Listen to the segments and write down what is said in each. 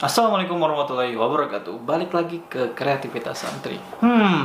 Assalamualaikum warahmatullahi wabarakatuh. Balik lagi ke kreativitas santri.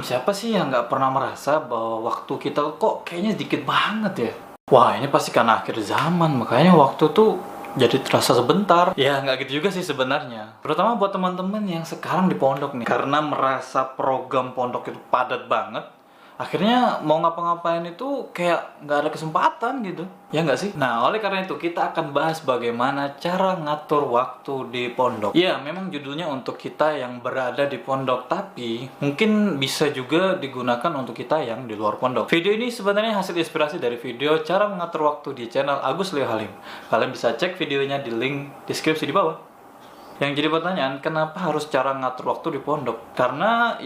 Siapa sih yang nggak pernah merasa bahwa waktu kita kok kayaknya dikit banget ya? Wah, ini pasti karena akhir zaman, makanya waktu tuh jadi terasa sebentar. Ya, nggak gitu juga sih sebenarnya. Terutama buat teman-teman yang sekarang di pondok nih. Karena merasa program pondok itu padat banget, akhirnya mau ngapa-ngapain itu kayak nggak ada kesempatan gitu. Ya nggak sih? Nah, oleh karena itu kita akan bahas bagaimana cara ngatur waktu di pondok. Ya, memang judulnya untuk kita yang berada di pondok, tapi mungkin bisa juga digunakan untuk kita yang di luar pondok. Video ini sebenarnya hasil inspirasi dari video cara mengatur waktu di channel Agus Leo Halim. Kalian bisa cek videonya di link deskripsi di bawah. Yang jadi pertanyaan, kenapa harus cara ngatur waktu di pondok? Karena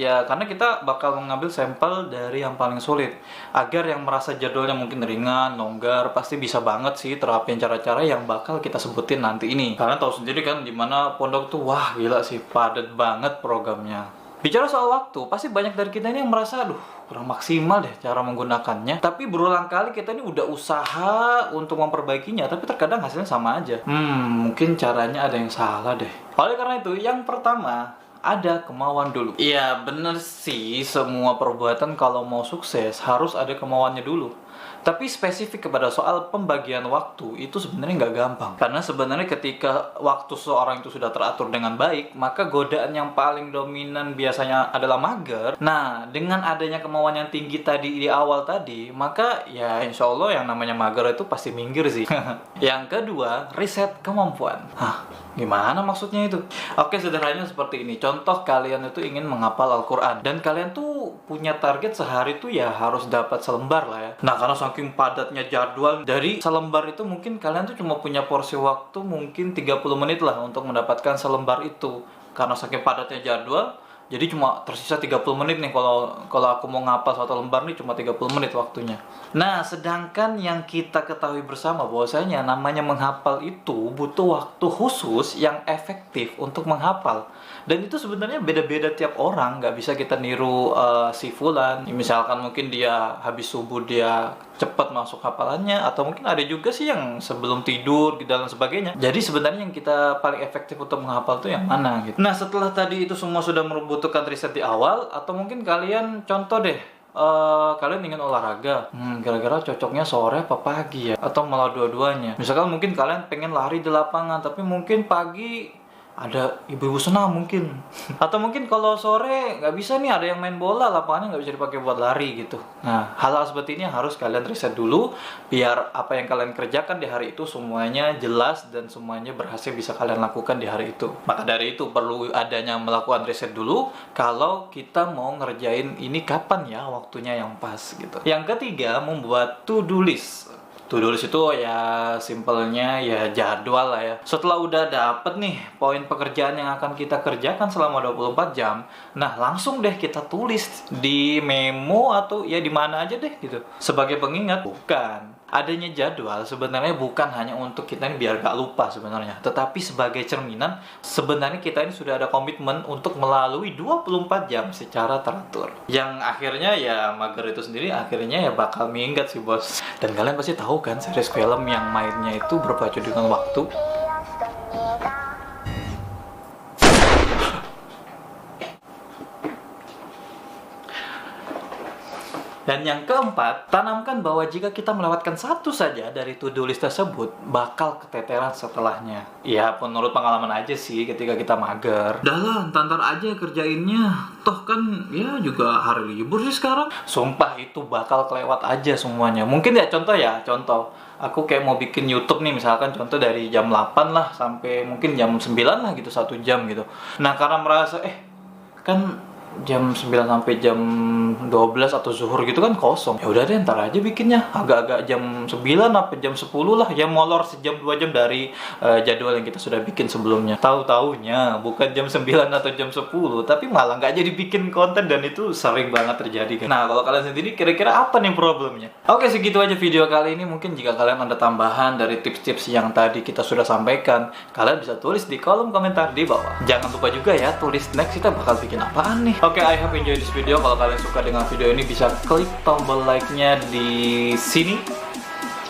kita bakal mengambil sampel dari yang paling sulit. Agar yang merasa jadwalnya mungkin ringan, longgar, pasti bisa banget sih terapin cara-cara yang bakal kita sebutin nanti ini. Karena tahu sendiri kan dimana pondok tuh wah gila sih, padat banget programnya. Bicara soal waktu, pasti banyak dari kita ini yang merasa, aduh, kurang maksimal deh cara menggunakannya. Tapi berulang kali kita ini udah usaha untuk memperbaikinya, tapi terkadang hasilnya sama aja. Mungkin caranya ada yang salah deh. Oleh karena itu, yang pertama, ada kemauan dulu. Iya, bener sih, semua perbuatan kalau mau sukses harus ada kemauannya dulu. Tapi spesifik kepada soal pembagian waktu itu sebenarnya nggak gampang. Karena sebenarnya ketika waktu seseorang itu sudah teratur dengan baik, maka godaan yang paling dominan biasanya adalah mager. Nah, dengan adanya kemauan yang tinggi tadi di awal tadi, maka ya insya Allah yang namanya mager itu pasti minggir sih. Yang kedua, riset kemampuan. Hah, gimana maksudnya itu? Oke, sederhananya seperti ini. Contoh kalian itu ingin menghafal Al-Quran, dan kalian tuh punya target sehari tuh ya harus dapat selembar lah ya. Nah, karena saking padatnya jadwal, dari selembar itu mungkin kalian tuh cuma punya porsi waktu mungkin 30 menit lah untuk mendapatkan selembar itu. Karena saking padatnya jadwal, jadi cuma tersisa 30 menit nih kalau aku mau ngapal satu lembar nih cuma 30 menit waktunya. Nah, sedangkan yang kita ketahui bersama bahwasanya namanya menghafal itu butuh waktu khusus yang efektif untuk menghafal. Dan itu sebenarnya beda-beda tiap orang, nggak bisa kita niru si fulan. Misalkan mungkin dia habis subuh dia cepat masuk hafalannya, atau mungkin ada juga sih yang sebelum tidur gitu dan sebagainya. Jadi sebenarnya yang kita paling efektif untuk menghafal itu yang mana gitu. Nah, setelah tadi itu semua sudah membutuhkan riset di awal, atau mungkin kalian contoh deh, kalian ingin olahraga, kira-kira cocoknya sore apa pagi ya, atau malah dua-duanya. Misalkan mungkin kalian pengen lari di lapangan, tapi mungkin pagi ada ibu-ibu senam mungkin, atau mungkin kalau sore nggak bisa nih, ada yang main bola, lapangannya nggak bisa dipakai buat lari gitu. Nah, hal-hal seperti ini harus kalian riset dulu, biar apa yang kalian kerjakan di hari itu semuanya jelas dan semuanya berhasil bisa kalian lakukan di hari itu. Maka dari itu perlu adanya melakukan riset dulu kalau kita mau ngerjain ini kapan ya waktunya yang pas gitu. Yang ketiga, membuat to-do list. To-do list itu ya simpelnya ya jadwal lah ya. Setelah udah dapet nih poin pekerjaan yang akan kita kerjakan selama 24 jam, nah langsung deh kita tulis di memo atau ya di mana aja deh gitu. Sebagai pengingat, bukan. Adanya jadwal sebenarnya bukan hanya untuk kita ini biar gak lupa sebenarnya, tetapi sebagai cerminan sebenarnya kita ini sudah ada komitmen untuk melalui 24 jam secara teratur. Yang akhirnya ya mager itu sendiri akhirnya ya bakal minggat sih bos. Dan kalian pasti tahu kan series film yang mainnya itu berpacu dengan waktu. Dan yang keempat, tanamkan bahwa jika kita melewatkan satu saja dari to-do list tersebut, bakal keteteran setelahnya. Ya, menurut pengalaman aja sih ketika kita mager. Dah lah, ntar aja kerjainnya. Toh kan, ya juga hari libur sih sekarang. Sumpah itu bakal kelewat aja semuanya. Mungkin ya, contoh. Aku kayak mau bikin YouTube nih, misalkan contoh dari jam 8 lah sampai mungkin jam 9 lah gitu, 1 jam gitu. Nah, karena merasa, kan jam 9 sampai jam 12 atau zuhur gitu kan kosong. Ya udah deh ntar aja bikinnya agak-agak jam 9 sampai jam 10 lah, ya molor sejam 2 jam dari jadwal yang kita sudah bikin sebelumnya. Tahu-taunya bukan jam 9 atau jam 10, tapi malah nggak jadi bikin konten, dan itu sering banget terjadi kan. Nah, kalau kalian sendiri kira-kira apa nih problemnya? Oke, segitu aja video kali ini. Mungkin jika kalian ada tambahan dari tips-tips yang tadi kita sudah sampaikan, kalian bisa tulis di kolom komentar di bawah. Jangan lupa juga ya tulis next kita bakal bikin apaan nih. Oke, I hope enjoy this video. Kalau kalian suka dengan video ini bisa klik tombol like-nya di sini.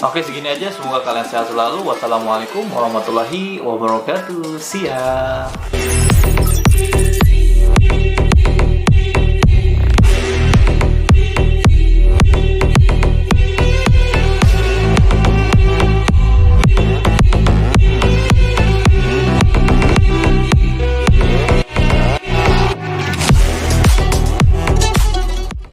Oke, segini aja. Semoga kalian sehat selalu. Wassalamualaikum warahmatullahi wabarakatuh. See ya.